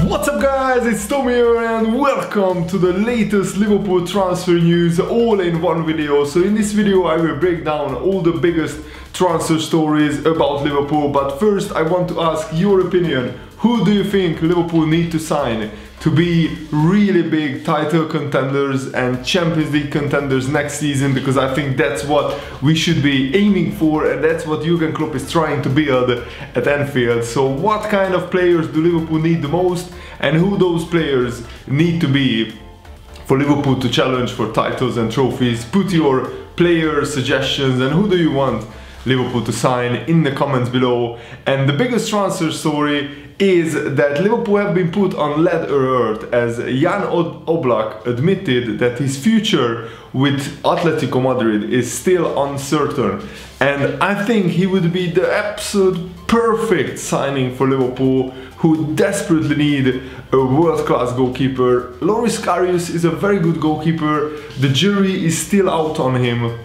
What's up guys, it's Tommy here and welcome to the latest Liverpool transfer news all in one video. So in this video I will break down all the biggest transfer stories about Liverpool, but first I want to ask your opinion. Who do you think Liverpool need to sign to be really big title contenders and Champions League contenders next season? Because I think that's what we should be aiming for and that's what Jurgen Klopp is trying to build at Anfield. So what kind of players do Liverpool need the most and who those players need to be for Liverpool to challenge for titles and trophies? Put your player suggestions and who do you want Liverpool to sign in the comments below. And the biggest transfer story is that Liverpool have been put on lead alert as Jan Oblak admitted that his future with Atletico Madrid is still uncertain, and I think he would be the absolute perfect signing for Liverpool, who desperately need a world-class goalkeeper. Loris Karius is a very good goalkeeper, the jury is still out on him,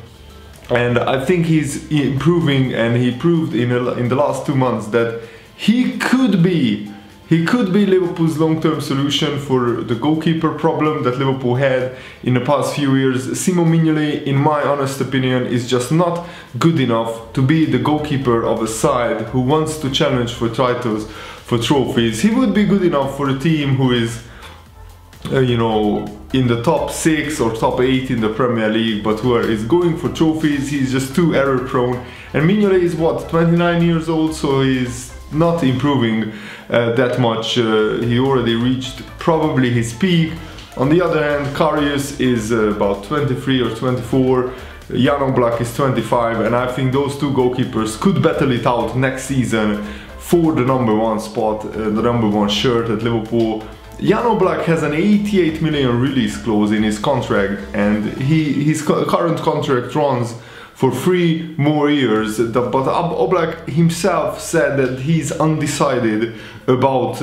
and I think he's improving, and he proved in the last 2 months that he could be Liverpool's long-term solution for the goalkeeper problem that Liverpool had in the past few years. Simon Mignolet, in my honest opinion, is just not good enough to be the goalkeeper of a side who wants to challenge for titles, for trophies. He would be good enough for a team who is you know, in the top 6 or top 8 in the Premier League, but who is going for trophies. He's just too error prone, and Mignolet is what, 29 years old, so he's not improving that much. He already reached probably his peak. On the other hand, Karius is about 23 or 24, Jan Oblak is 25, and I think those two goalkeepers could battle it out next season for the #1 spot, the #1 shirt at Liverpool. Jan Oblak has an 88 million release clause in his contract, and his current contract runs for 3 more years, but Oblak himself said that he's undecided about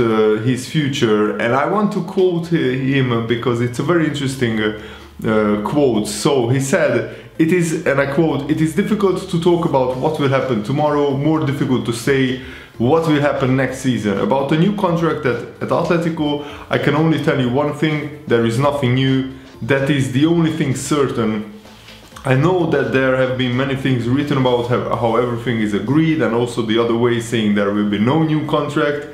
his future, and I want to quote him because it's a very interesting quote. So he said, "It is," and I quote, "It is difficult to talk about what will happen tomorrow, more difficult to say what will happen next season. About the new contract at Atletico, I can only tell you one thing, there is nothing new. That is the only thing certain. I know that there have been many things written about how everything is agreed, and also the other way saying there will be no new contract,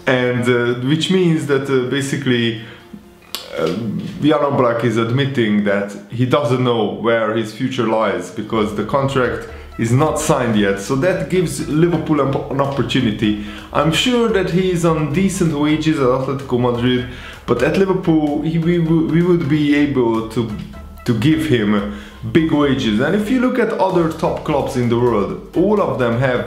and which means that basically Jan Oblak is admitting that he doesn't know where his future lies because the contract is not signed yet. So that gives Liverpool an opportunity. I'm sure that he is on decent wages at Atletico Madrid, but at Liverpool we would be able to give him big wages. And if you look at other top clubs in the world, all of them have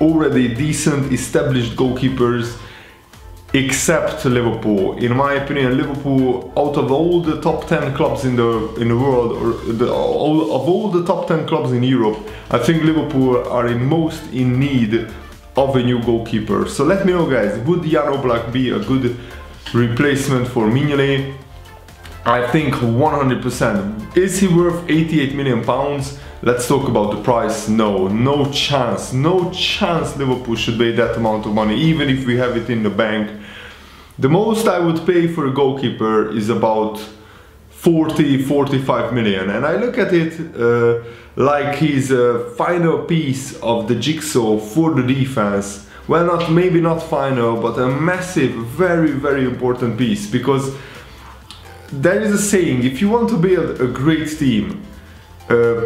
already decent established goalkeepers, except Liverpool. In my opinion, Liverpool, out of all the top 10 clubs in the world, or of all the top 10 clubs in Europe, I think Liverpool are most in need of a new goalkeeper. So let me know guys, would Jan Oblak be a good replacement for Mignolet? I think 100%. Is he worth 88 million pounds? Let's talk about the price. No chance. No chance Liverpool should pay that amount of money, even if we have it in the bank. The most I would pay for a goalkeeper is about 40-45 million, and I look at it like he's a final piece of the jigsaw for the defense. Well, maybe not final, but a massive, very important piece, because there is a saying, if you want to build a great team,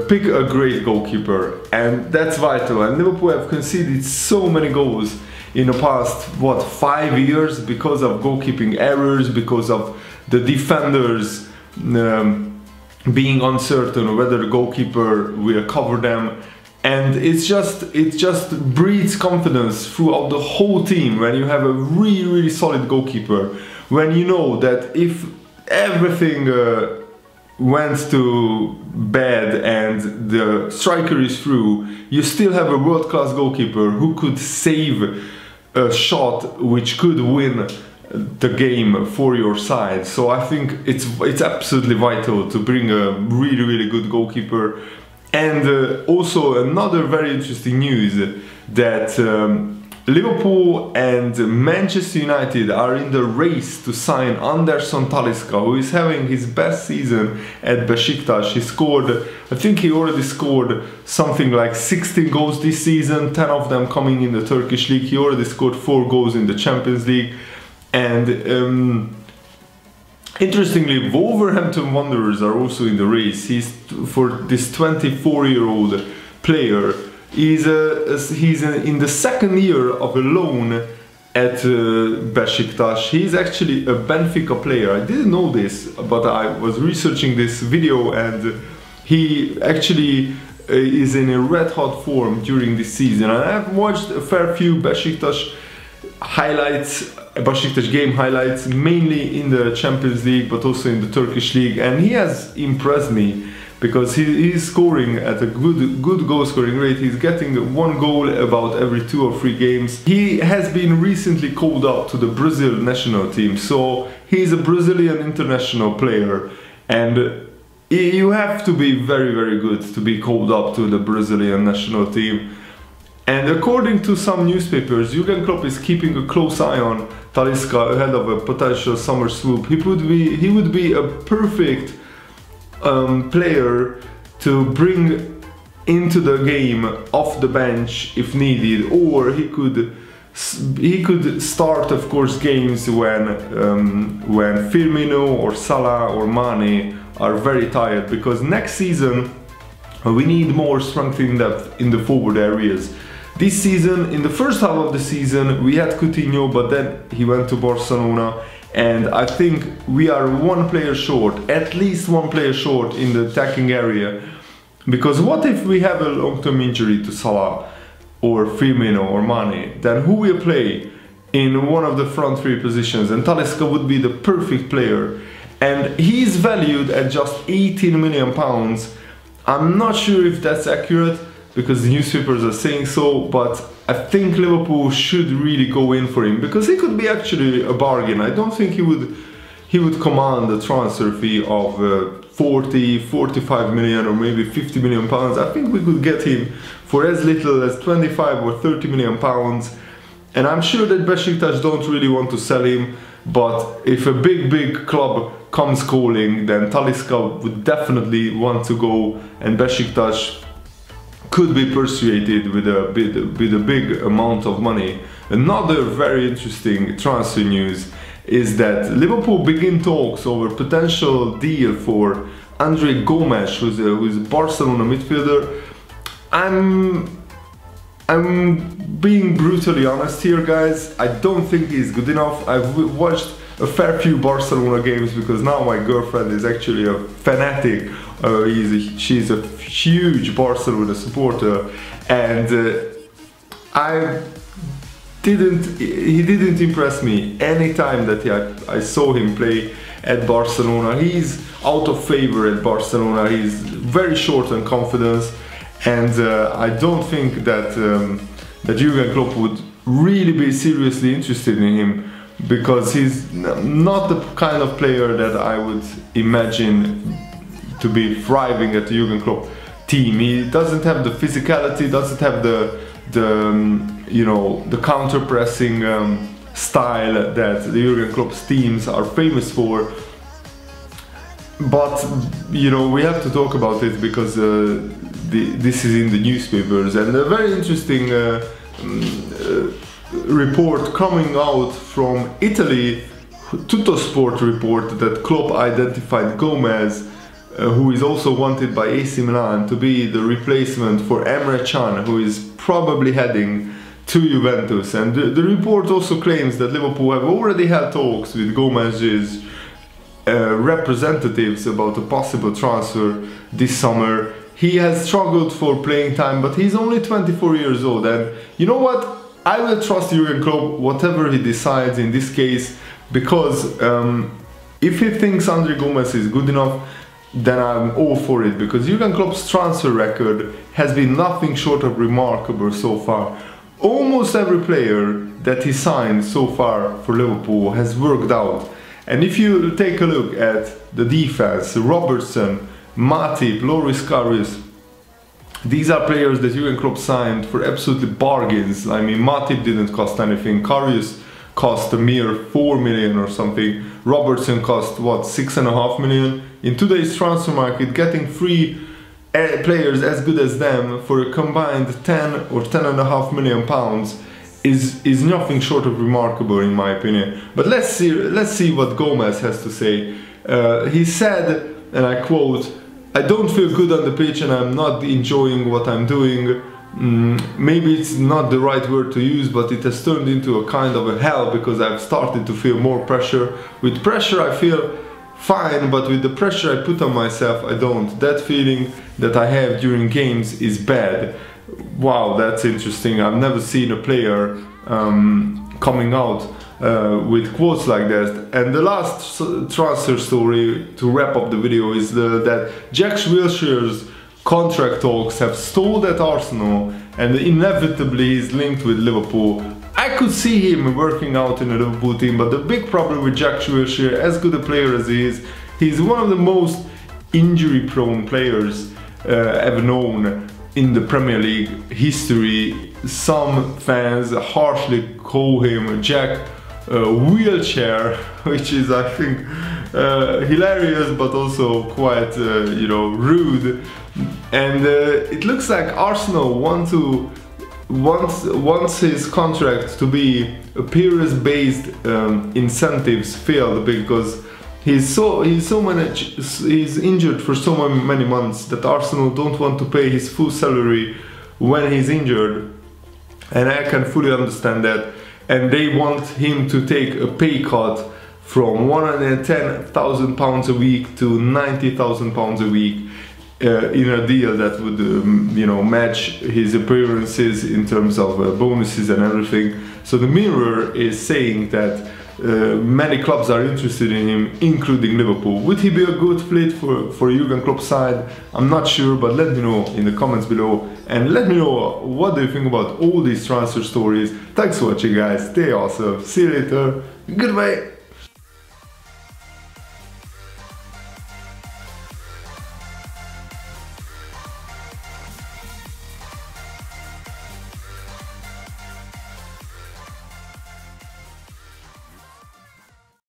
pick a great goalkeeper, and that's vital. And Liverpool have conceded so many goals in the past, what, 5 years, because of goalkeeping errors, because of the defenders being uncertain whether the goalkeeper will cover them. And it just breeds confidence throughout the whole team when you have a really solid goalkeeper, when you know that if everything went to bad and the striker is through, you still have a world-class goalkeeper who could save a shot which could win the game for your side. So I think it's absolutely vital to bring a really good goalkeeper. And also another very interesting news that Liverpool and Manchester United are in the race to sign Anderson Talisca, who is having his best season at Besiktas. He scored, I think he already scored something like 16 goals this season, 10 of them coming in the Turkish league. He already scored 4 goals in the Champions League. And interestingly, Wolverhampton Wanderers are also in the race. For this 24-year-old player. He's in the second year of a loan at Besiktas. He's actually a Benfica player. I didn't know this, but I was researching this video, and he actually is in a red-hot form during this season. And I've watched a fair few Besiktas game highlights, mainly in the Champions League, but also in the Turkish league, and he has impressed me. Because he's scoring at a good goal scoring rate. He's getting 1 goal about every 2 or 3 games. He has been recently called up to the Brazil national team, so he's a Brazilian international player, and you have to be very good to be called up to the Brazilian national team. And according to some newspapers, Jurgen Klopp is keeping a close eye on Talisca ahead of a potential summer swoop. He would be a perfect player to bring into the game off the bench if needed, or he could start, of course, games when Firmino or Salah or Mane are very tired, because next season we need more strength in depth in the forward areas. This season, in the first half of the season, we had Coutinho, but then he went to Barcelona. And I think we are 1 player short, at least 1 player short in the attacking area. Because what if we have a long-term injury to Salah or Firmino or Mane? Then who will play in one of the front 3 positions? And Talisca would be the perfect player. And he's valued at just £18 million. I'm not sure if that's accurate, because the newspapers are saying so, but I think Liverpool should really go in for him, because he could be actually a bargain. I don't think he would command a transfer fee of 40, 45 million or maybe 50 million pounds. I think we could get him for as little as 25 or 30 million pounds. And I'm sure that Besiktas don't really want to sell him, but if a big club comes calling, then Talisca would definitely want to go, and Besiktas could be persuaded with a big amount of money. Another very interesting transfer news is that Liverpool begin talks over potential deal for Andre Gomes, who's a Barcelona midfielder. I'm being brutally honest here, guys. I don't think he's good enough. I've watched a fair few Barcelona games, because now my girlfriend is actually a fanatic. She's a huge Barcelona supporter, and he didn't impress me any time that I saw him play at Barcelona. He's out of favor at Barcelona. He's very short on confidence, and I don't think that Jurgen Klopp would really be seriously interested in him, because he's not the kind of player that I would imagine to be thriving at the Jurgen Klopp team. He doesn't have the physicality, doesn't have the counter-pressing style that the Jurgen Klopp's teams are famous for. But we have to talk about it, because this is in the newspapers, and a very interesting report coming out from Italy, Tuttosport report, that Klopp identified Gomes, who is also wanted by AC Milan, to be the replacement for Emre Can, who is probably heading to Juventus. And the report also claims that Liverpool have already had talks with Gomez's representatives about a possible transfer this summer. He has struggled for playing time, but he's only 24 years old, and you know what? I will trust Jurgen Klopp whatever he decides in this case, because if he thinks Andre Gomes is good enough, then I'm all for it, because Jurgen Klopp's transfer record has been nothing short of remarkable so far. Almost every player that he signed so far for Liverpool has worked out. And if you take a look at the defense, Robertson, Matip, Loris Karius, These are players that Jurgen Klopp signed for absolutely bargains. I mean, Matip didn't cost anything, Karius cost a mere 4 million or something, Robertson cost what, 6.5 million. In today's transfer market, getting free players as good as them for a combined 10 or 10.5 million pounds is nothing short of remarkable, in my opinion. But let's see what Gomez has to say. He said, and I quote, "I don't feel good on the pitch and I'm not enjoying what I'm doing. Maybe it's not the right word to use, but it has turned into a kind of a hell because I've started to feel more pressure. With pressure I feel fine, but with the pressure I put on myself, I don't. That feeling that I have during games is bad." Wow, that's interesting. I've never seen a player coming out with quotes like that. And the last transfer story to wrap up the video is that Jack Wilshere's contract talks have stalled at Arsenal, and inevitably he's linked with Liverpool. I could see him working out in a Liverpool team, but the big problem with Jack Wilshere, as good a player as he is, he's one of the most injury-prone players ever known in the Premier League history. Some fans harshly call him Jack Wheelchair, which is, I think, hilarious, but also quite, you know, rude. And it looks like Arsenal wants his contract to be appearance-based incentives failed, because he's injured for so many months that Arsenal don't want to pay his full salary when he's injured, and I can fully understand that. And they want him to take a pay cut from £110,000 a week to £90,000 a week in a deal that would, you know, match his appearances in terms of bonuses and everything. So the Mirror is saying that many clubs are interested in him, including Liverpool. Would he be a good fit for Jurgen Klopp's side? I'm not sure, but let me know in the comments below, and let me know what do you think about all these transfer stories. Thanks for watching, guys. Stay awesome. See you later. Goodbye.